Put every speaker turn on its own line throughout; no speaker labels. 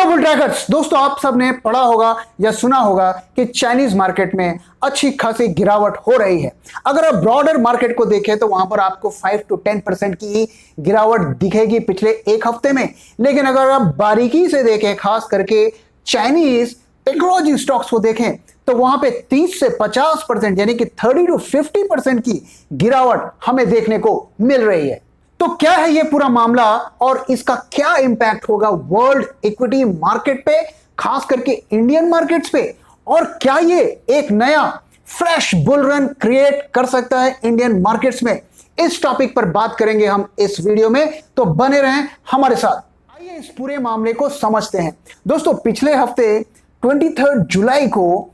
Bull trackers दोस्तों, आप सबने पढ़ा होगा या सुना होगा कि चाइनीज मार्केट में अच्छी खासी गिरावट हो रही है। अगर आप ब्रॉडर मार्केट को देखें तो वहां पर आपको 5 to 10% की गिरावट दिखेगी पिछले एक हफ्ते में। लेकिन अगर आप बारीकी से देखें, खास करके चाइनीज टेक्नोलॉजी स्टॉक्स को देखें, तो वहां पे 30 से 50% यानी कि 30 to 50% की गिरावट हमें देखने को मिल रही है। तो क्या है ये पूरा मामला और इसका क्या इंपैक्ट होगा वर्ल्ड इक्विटी मार्केट पे, खास करके इंडियन मार्केट्स पे, और क्या ये एक नया फ्रेश बुल रन क्रिएट कर सकता है इंडियन मार्केट्स में? इस टॉपिक पर बात करेंगे हम इस वीडियो में, तो बने रहें हमारे साथ। आइए इस पूरे मामले को समझते हैं। दोस्तों, पिछले हफ्ते 23 जुलाई को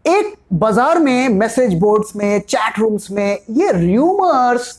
एक बाजार में, मैसेज बोर्ड्स में, चैट रूम्स में ये र्यूमर्स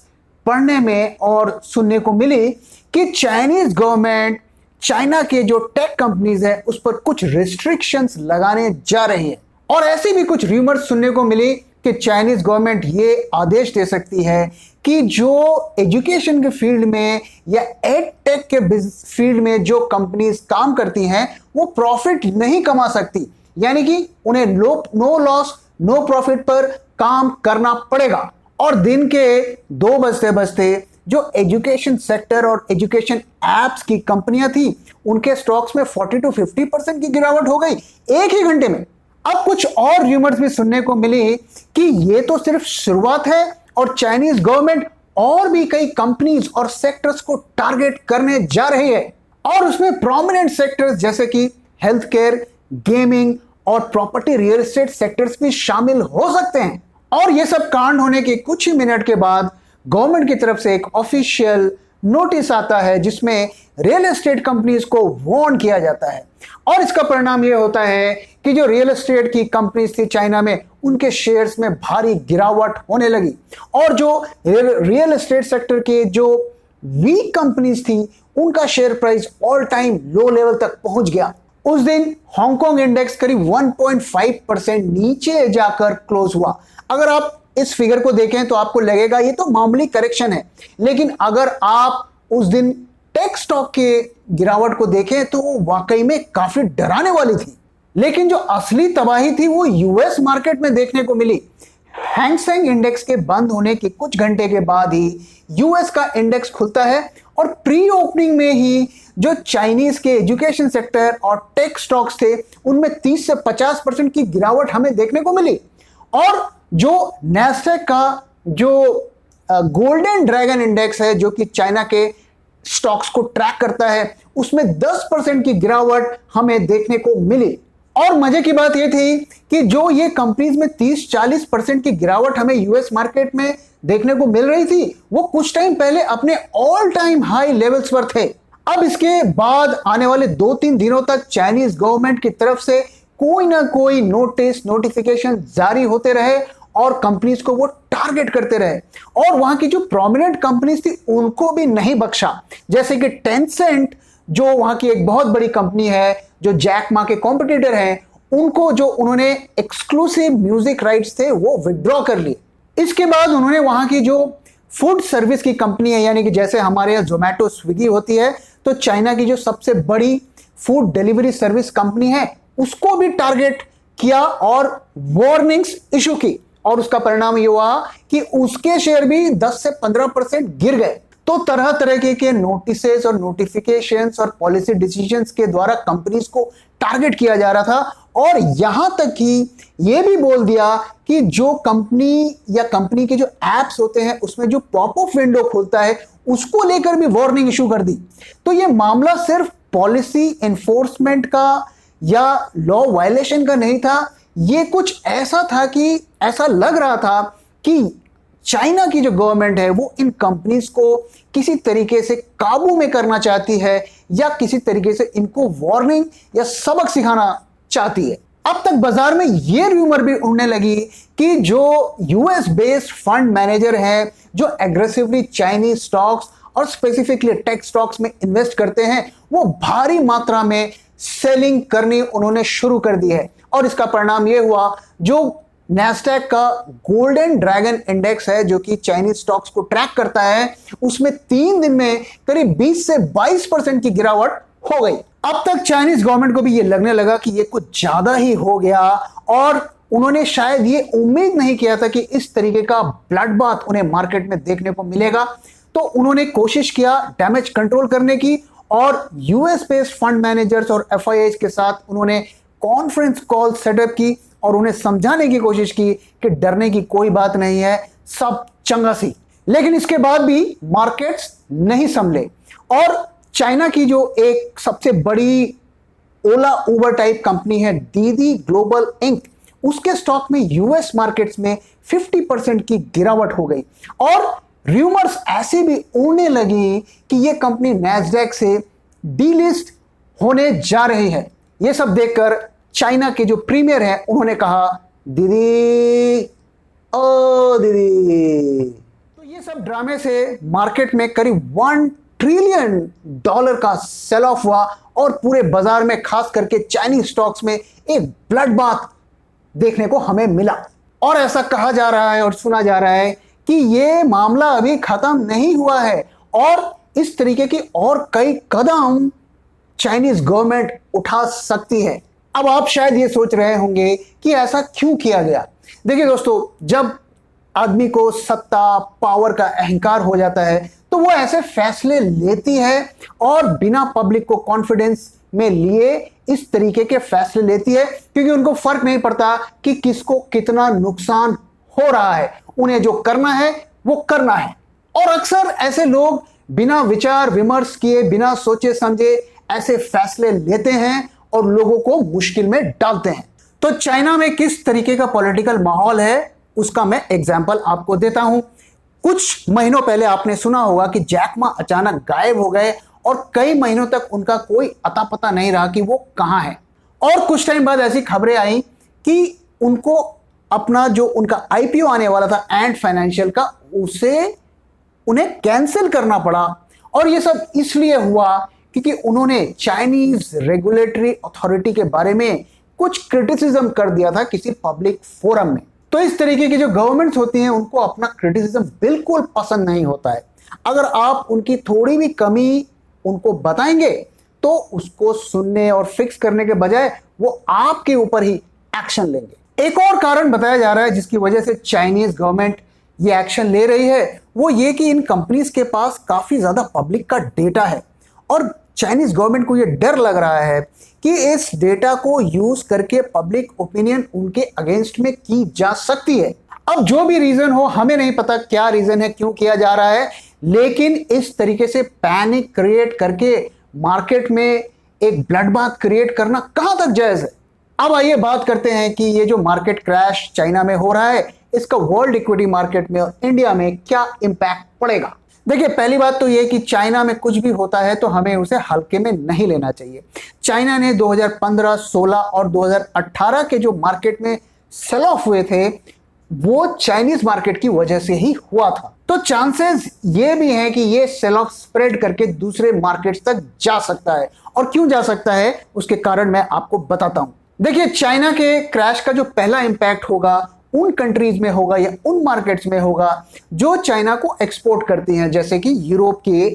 पढ़ने में और सुनने को मिली कि चाइनीज गवर्नमेंट चाइना के जो टेक कंपनीज है उस पर कुछ रिस्ट्रिक्शंस लगाने जा रही है। और ऐसी भी कुछ र्यूमर्स सुनने को मिली कि चाइनीज गवर्नमेंट ये आदेश दे सकती है कि जो एजुकेशन के फील्ड में या एड टेक के फील्ड में जो कंपनीज काम करती हैं वो प्रॉफिट नहीं कमा सकती, यानी कि उन्हें नो लॉस नो प्रॉफिट पर काम करना पड़ेगा। और दिन के 2 बजते बजते जो एजुकेशन सेक्टर और एजुकेशन एप्स की कंपनियां थी उनके स्टॉक्स में 40 to 50% की गिरावट हो गई एक ही घंटे में। अब कुछ और र्यूमर्स भी सुनने को मिली कि ये तो सिर्फ शुरुआत है और चाइनीज गवर्नमेंट और भी कई कंपनीज और सेक्टर्स को टारगेट करने जा रही है, और उसमें प्रोमिनेंट सेक्टर्स जैसे कि हेल्थ केयर, गेमिंग और प्रॉपर्टी रियल एस्टेट सेक्टर्स भी शामिल हो सकते हैं। और ये सब कांड होने के कुछ ही मिनट के बाद गवर्नमेंट की तरफ से एक ऑफिशियल नोटिस आता है जिसमें रियल एस्टेट कंपनीज को वार्न किया जाता है। और इसका परिणाम ये होता है कि जो रियल एस्टेट की कंपनीज थी चाइना में, उनके शेयर्स में भारी गिरावट होने लगी, और जो रियल एस्टेट सेक्टर के जो वीक कंपनीज थी उनका share price all time low level तक पहुंच गया। उस दिन हांगकांग इंडेक्स करीब 1.5% नीचे जाकर क्लोज हुआ। अगर आप इस फिगर को देखें तो आपको लगेगा ये तो मामूली करेक्शन है, लेकिन अगर आप उस दिन टेक स्टॉक के गिरावट को देखें तो वो वाकई में काफी डराने वाली थी। लेकिन जो असली तबाही थी वो यूएस मार्केट में देखने को मिली। हैंग सेंग इंडेक्स के बंद होने के कुछ घंटे के बाद ही यूएस का इंडेक्स खुलता है, और प्री ओपनिंग में ही जो चाइनीज के एजुकेशन सेक्टर और टेक स्टॉक्स थे उनमें 30 से 50% की गिरावट हमें देखने को मिली। और जो नैस्डैक का जो गोल्डन ड्रैगन इंडेक्स है जो कि चाइना के स्टॉक्स को ट्रैक करता है, उसमें 10% की गिरावट हमें देखने को मिली। और मजे की बात यह थी कि जो ये कंपनीज में 30-40% की गिरावट हमें यूएस मार्केट में देखने को मिल रही थी वो कुछ टाइम पहले अपने ऑल टाइम हाई लेवल्स पर थे। अब इसके बाद आने वाले 2-3 दिनों तक चाइनीज गवर्नमेंट की तरफ से कोई ना कोई नोटिफिकेशन जारी होते रहे और कंपनीज को वो टारगेट करते रहे, और वहां की जो प्रोमिनेंट कंपनीज थी उनको भी नहीं बख्शा। जैसे कि टेंसेंट जो वहां की एक बहुत बड़ी कंपनी है जो जैक मा के कॉम्पिटिटर हैं, उनको जो उन्होंने एक्सक्लूसिव म्यूजिक राइट्स थे वो विड्रॉ कर लिए। इसके बाद उन्होंने वहां की जो फूड सर्विस की कंपनी है, यानी कि जैसे हमारे यहाँ जोमेटो स्विगी होती है, तो चाइना की जो सबसे बड़ी फूड डिलीवरी सर्विस कंपनी है उसको भी टारगेट किया और वार्निंग्स इशू की, और उसका परिणाम ये हुआ कि उसके शेयर भी 10 से 15% गिर गए। तो तरह तरह के नोटिसेस और नोटिफिकेशंस और पॉलिसी डिसीजंस के द्वारा कंपनीज को टारगेट किया जा रहा था, और यहां तक कि यह भी बोल दिया कि जो कंपनी या कंपनी के जो एप्स होते हैं उसमें जो पॉपअप विंडो खुलता है उसको लेकर भी वार्निंग इशू कर दी। तो यह मामला सिर्फ पॉलिसी एनफोर्समेंट का या लॉ वायलेशन का नहीं था, ये कुछ ऐसा था कि ऐसा लग रहा था कि चाइना की जो गवर्नमेंट है वो इन कंपनीज को किसी तरीके से काबू में करना चाहती है या किसी तरीके से इनको वार्निंग या सबक सिखाना चाहती है। अब तक बाजार में ये रूमर भी उड़ने लगी कि जो यूएस बेस्ड फंड मैनेजर हैं जो एग्रेसिवली चाइनीज स्टॉक्स और स्पेसिफिकली टेक स्टॉक्स में इन्वेस्ट करते हैं वो भारी मात्रा में सेलिंग करनी उन्होंने शुरू कर दी है, और इसका परिणाम यह हुआ जो नैस्डैक का गोल्डन ड्रैगन इंडेक्स है जो कि चाइनीज स्टॉक्स को ट्रैक करता है, उसमें 3 दिन में करीब 20 से 22% की गिरावट हो गई। अब तक चाइनीज गवर्नमेंट को भी ये लगने लगा कि ये कुछ ज्यादा ही हो गया और उन्होंने शायद ये उम्मीद नहीं किया था कि इस तरीके का ब्लड बाथ उन्हें मार्केट में देखने को मिलेगा। तो उन्होंने कोशिश किया डैमेज कंट्रोल करने की और यूएस बेस्ड फंड मैनेजर्स और एफआईआई के साथ उन्होंने कॉन्फ्रेंस कॉल सेटअप की और उन्हें समझाने की कोशिश की कि डरने की कोई बात नहीं है, सब चंगा सी। लेकिन इसके बाद भी मार्केट्स नहीं संभले और चाइना की जो एक सबसे बड़ी ओला उबर टाइप कंपनी है दीदी ग्लोबल इंक, उसके स्टॉक में यूएस मार्केट्स में 50% की गिरावट हो गई और रूमर्स ऐसे भी उड़ने लगी कि यह कंपनी नैस्डैक से डीलिस्ट होने जा रही है। यह सब देखकर चाइना के जो प्रीमियर है उन्होंने कहा, दीदी ओ दीदी। तो ये सब ड्रामे से मार्केट में करीब $1 ट्रिलियन का सेल ऑफ हुआ और पूरे बाजार में खास करके चाइनीज स्टॉक्स में एक ब्लड बाथ देखने को हमें मिला। और ऐसा कहा जा रहा है और सुना जा रहा है कि ये मामला अभी खत्म नहीं हुआ है और इस तरीके की और कई कदम चाइनीज गवर्नमेंट उठा सकती है। अब आप शायद ये सोच रहे होंगे कि ऐसा क्यों किया गया। देखिए दोस्तों, जब आदमी को सत्ता पावर का अहंकार हो जाता है तो वो ऐसे फैसले लेती है और बिना पब्लिक को कॉन्फिडेंस में लिए इस तरीके के फैसले लेती है क्योंकि उनको फर्क नहीं पड़ता कि किसको कितना नुकसान हो रहा है, उन्हें जो करना है वो करना है। और अक्सर ऐसे लोग बिना विचार विमर्श किए, बिना सोचे समझे ऐसे फैसले लेते हैं और लोगों को मुश्किल में डालते हैं। तो चाइना में किस तरीके का पॉलिटिकल माहौल है उसका मैं एग्जाम्पल आपको देता हूं। कुछ महीनों पहले आपने सुना होगा कि जैक मा अचानक गायब हो गए और कई महीनों तक उनका कोई अता पता नहीं रहा कि वो कहां है। और कुछ टाइम बाद ऐसी खबरें आई कि उनको अपना जो उनका आईपीओ आने वाला था एंड फाइनेंशियल का, उसे उन्हें कैंसिल करना पड़ा। और ये सब इसलिए हुआ क्योंकि उन्होंने चाइनीज रेगुलेटरी अथॉरिटी के बारे में कुछ क्रिटिसिज्म कर दिया था किसी पब्लिक फोरम में। तो इस तरीके की जो गवर्नमेंट्स होती हैं उनको अपना क्रिटिसिज्म बिल्कुल पसंद नहीं होता है। अगर आप उनकी थोड़ी भी कमी उनको बताएंगे तो उसको सुनने और फिक्स करने के बजाय वो आपके ऊपर ही एक्शन लेंगे। एक और कारण बताया जा रहा है जिसकी वजह से चाइनीज गवर्नमेंट ये एक्शन ले रही है, वो ये कि इन कंपनीज के पास काफी ज्यादा पब्लिक का डेटा है और चाइनीज गवर्नमेंट को ये डर लग रहा है कि इस डेटा को यूज करके पब्लिक ओपिनियन उनके अगेंस्ट में की जा सकती है। अब जो भी रीजन हो, हमें नहीं पता क्या रीजन है, क्यों किया जा रहा है, लेकिन इस तरीके से पैनिक क्रिएट करके मार्केट में एक ब्लड बाथ क्रिएट करना कहां तक जायज है। अब आइए बात करते हैं कि ये जो मार्केट क्रैश चाइना में हो रहा है इसका वर्ल्ड इक्विटी मार्केट में और इंडिया में क्या इंपैक्ट पड़ेगा। देखिए, पहली बात तो ये कि चाइना में कुछ भी होता है तो हमें उसे हल्के में नहीं लेना चाहिए। चाइना ने 2015, 16 और 2018 के जो मार्केट में सेल ऑफ हुए थे वो चाइनीज मार्केट की वजह से ही हुआ था। तो चांसेस ये भी हैं कि ये सेल ऑफ स्प्रेड करके दूसरे मार्केट्स तक जा सकता है। और क्यों जा सकता है उसके कारण मैं आपको बताता हूं। देखिए, चाइना के क्रैश का जो पहला इंपैक्ट होगा उन कंट्रीज में होगा या उन मार्केट्स में होगा जो चाइना को एक्सपोर्ट करती हैं, जैसे कि यूरोप की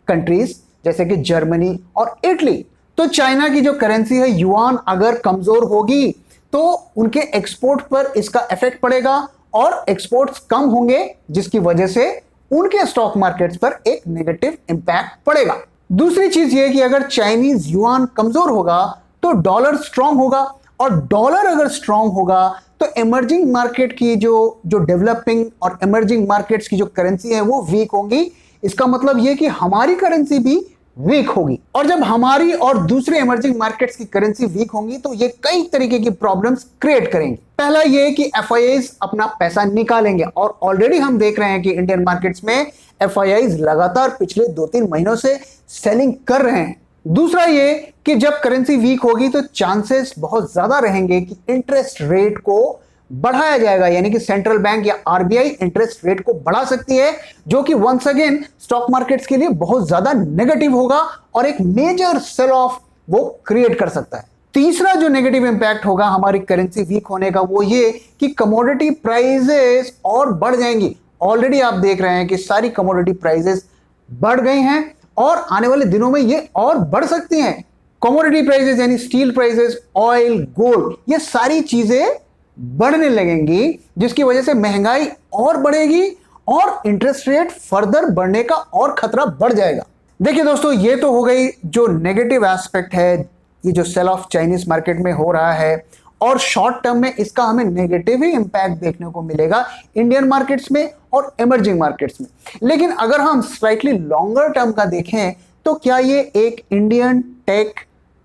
कंट्रीज जैसे कि जर्मनी और इटली। तो चाइना की जो करेंसी है युआन अगर कमजोर होगी तो उनके एक्सपोर्ट पर इसका इफेक्ट पड़ेगा और एक्सपोर्ट्स कम होंगे जिसकी वजह से उनके स्टॉक मार्केट्स पर एक नेगेटिव इंपैक्ट पड़ेगा। दूसरी चीज ये कि अगर चाइनीज युआन कमजोर होगा तो डॉलर स्ट्रांग होगा और डॉलर अगर स्ट्रांग होगा तो इमर्जिंग मार्केट की जो डेवलपिंग और इमर्जिंग मार्केट्स की जो करेंसी है वो वीक होंगी। इसका मतलब ये कि हमारी करेंसी भी वीक होगी और जब हमारी और दूसरे इमर्जिंग मार्केट्स की करेंसी वीक होंगी तो ये कई तरीके की प्रॉब्लम्स क्रिएट करेंगे। पहला ये कि एफआईआईज अपना पैसा निकालेंगे और ऑलरेडी हम देख रहे हैं कि इंडियन मार्केट्स में एफआईआईज लगातार पिछले 2-3 महीनों से सेलिंग कर रहे हैं। दूसरा ये कि जब करेंसी वीक होगी तो चांसेस बहुत ज्यादा रहेंगे कि इंटरेस्ट रेट को बढ़ाया जाएगा, यानी कि सेंट्रल बैंक या आरबीआई इंटरेस्ट रेट को बढ़ा सकती है, जो कि वंस अगेन स्टॉक मार्केट्स के लिए बहुत ज्यादा नेगेटिव होगा और एक मेजर सेल ऑफ वो क्रिएट कर सकता है। तीसरा जो नेगेटिव इंपैक्ट होगा हमारी करेंसी वीक होने का वो ये कि कमोडिटी प्राइसेस और बढ़ जाएंगी। ऑलरेडी आप देख रहे हैं कि सारी कमोडिटी प्राइसेस बढ़ गई हैं और आने वाले दिनों में ये और बढ़ सकती हैं। कमोडिटी प्राइसेस यानी स्टील प्राइसेस, ऑयल, गोल्ड, ये सारी चीजें बढ़ने लगेंगी, जिसकी वजह से महंगाई और बढ़ेगी और इंटरेस्ट रेट फर्दर बढ़ने का और खतरा बढ़ जाएगा। देखिए दोस्तों, ये तो हो गई जो नेगेटिव एस्पेक्ट है, ये जो सेल ऑफ चाइनीज मार्केट में हो रहा है, और शॉर्ट टर्म में इसका हमें नेगेटिव ही इंपैक्ट देखने को मिलेगा इंडियन मार्केट्स में और इमर्जिंग मार्केट्स में। लेकिन अगर हम स्लाइटली लॉन्गर टर्म का देखें तो क्या ये एक इंडियन टेक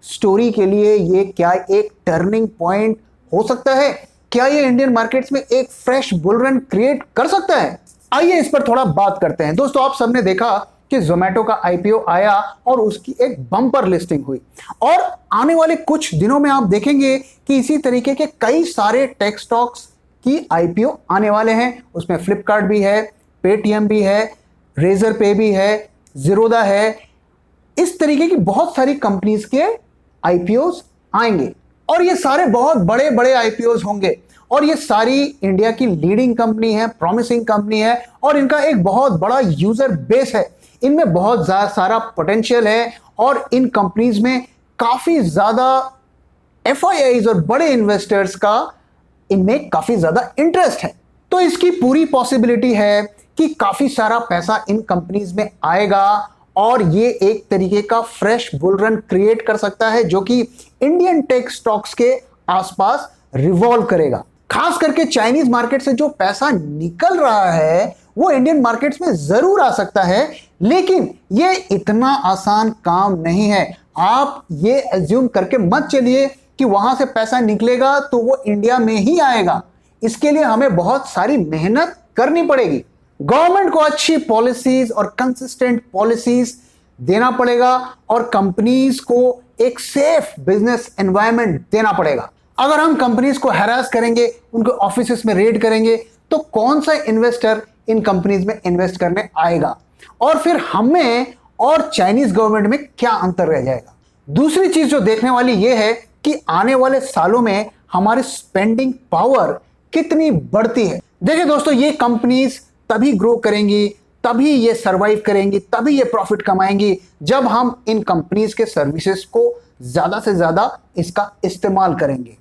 स्टोरी के लिए ये क्या एक टर्निंग पॉइंट हो सकता है? क्या ये इंडियन मार्केट्स में एक फ्रेश बुल रन क्रिएट कर सकता है? आइए इस पर थोड़ा बात करते हैं। दोस्तों, आप सबने देखा कि जोमेटो का आईपीओ आया और उसकी एक बम्पर लिस्टिंग हुई, और आने वाले कुछ दिनों में आप देखेंगे कि इसी तरीके के कई सारे टेक स्टॉक्स की आईपीओ आने वाले हैं। उसमें फ्लिपकार्ट भी है, पेटीएम भी है, रेजर पे भी है, जीरोदा है, इस तरीके की बहुत सारी कंपनीज के आईपीओस आएंगे, और ये सारे बहुत बड़े बड़े आईपीओस होंगे, और ये सारी इंडिया की लीडिंग कंपनी है, प्रॉमिसिंग कंपनी है, और इनका एक बहुत बड़ा यूजर बेस है। इनमें बहुत सारा पोटेंशियल है, और इन कंपनीज में काफी ज्यादा एफआईआईज और बड़े इन्वेस्टर्स का इनमें काफी ज्यादा इंटरेस्ट है। तो इसकी पूरी पॉसिबिलिटी है कि काफी सारा पैसा इन कंपनीज में आएगा, और ये एक तरीके का फ्रेश बुल रन क्रिएट कर सकता है, जो कि इंडियन टेक स्टॉक्स के आसपास रिवॉल्व करेगा। खास करके चाइनीज मार्केट से जो पैसा निकल रहा है वो इंडियन मार्केट्स में जरूर आ सकता है, लेकिन ये इतना आसान काम नहीं है। आप ये एज्यूम करके मत चलिए कि वहां से पैसा निकलेगा तो वो इंडिया में ही आएगा। इसके लिए हमें बहुत सारी मेहनत करनी पड़ेगी। गवर्नमेंट को अच्छी पॉलिसीज और कंसिस्टेंट पॉलिसीज देना पड़ेगा, और कंपनीज को एक सेफ बिजनेस एनवायरनमेंट देना पड़ेगा। अगर हम कंपनीज को हैरास करेंगे, उनके ऑफिसेस में रेड करेंगे, तो कौन सा इन्वेस्टर इन कंपनीज में इन्वेस्ट करने आएगा? और फिर हमें और चाइनीज गवर्नमेंट में क्या अंतर रह जाएगा? दूसरी चीज जो देखने वाली यह है कि आने वाले सालों में हमारी स्पेंडिंग पावर कितनी बढ़ती है। देखिए दोस्तों, ये कंपनीज तभी ग्रो करेंगी, तभी ये सरवाइव करेंगी, तभी ये प्रॉफिट कमाएंगी जब हम इन कंपनीज के सर्विसेज को ज्यादा से ज्यादा इसका इस्तेमाल करेंगे।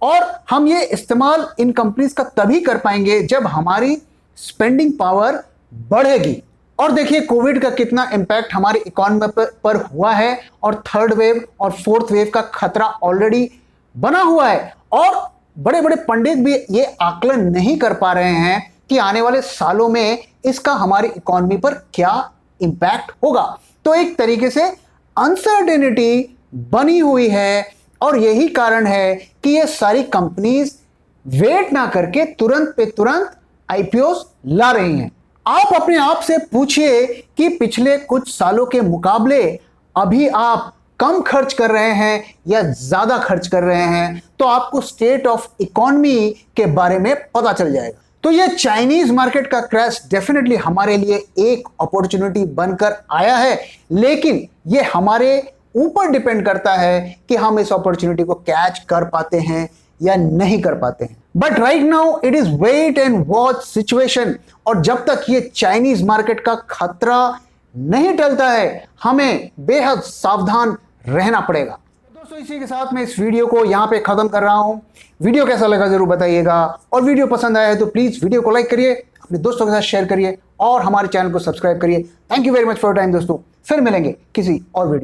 और हम ये इस्तेमाल इन कंपनीज का तभी कर पाएंगे जब हमारी स्पेंडिंग पावर बढ़ेगी। और देखिए कोविड का कितना इंपैक्ट हमारी इकोनॉमी पर हुआ है, और थर्ड वेव और फोर्थ वेव का खतरा ऑलरेडी बना हुआ है, और बड़े बड़े पंडित भी ये आकलन नहीं कर पा रहे हैं कि आने वाले सालों में इसका हमारी इकोनॉमी पर क्या इंपैक्ट होगा। तो एक तरीके से अनसर्टेनिटी बनी हुई है, और यही कारण है कि ये सारी कंपनीज वेट ना करके तुरंत पे तुरंत आईपीओस ला रही हैं। आप अपने आप से पूछिए कि पिछले कुछ सालों के मुकाबले अभी आप कम खर्च कर रहे हैं या ज्यादा खर्च कर रहे हैं, तो आपको स्टेट ऑफ इकोनॉमी के बारे में पता चल जाएगा। तो ये चाइनीज मार्केट का क्रैश डेफिनेटली हमारे लिए एक अपॉर्चुनिटी बनकर आया है, लेकिन ये हमारे ऊपर डिपेंड करता है कि हम इस अपॉर्चुनिटी को कैच कर पाते हैं या नहीं कर पाते हैं। But right now it is wait and watch situation, और जब तक ये चाइनीज मार्केट का खतरा नहीं टलता है, हमें बेहद सावधान रहना पड़ेगा। दोस्तों, इसी के साथ मैं इस वीडियो को यहां पे खत्म कर रहा हूं। वीडियो कैसा लगा जरूर बताइएगा, और वीडियो पसंद आया है तो प्लीज वीडियो को लाइक करिए, अपने दोस्तों के साथ शेयर करिए, और हमारे चैनल को सब्सक्राइब करिए। Thank you very much for your time दोस्तों। फिर मिलेंगे किसी और वीडियो।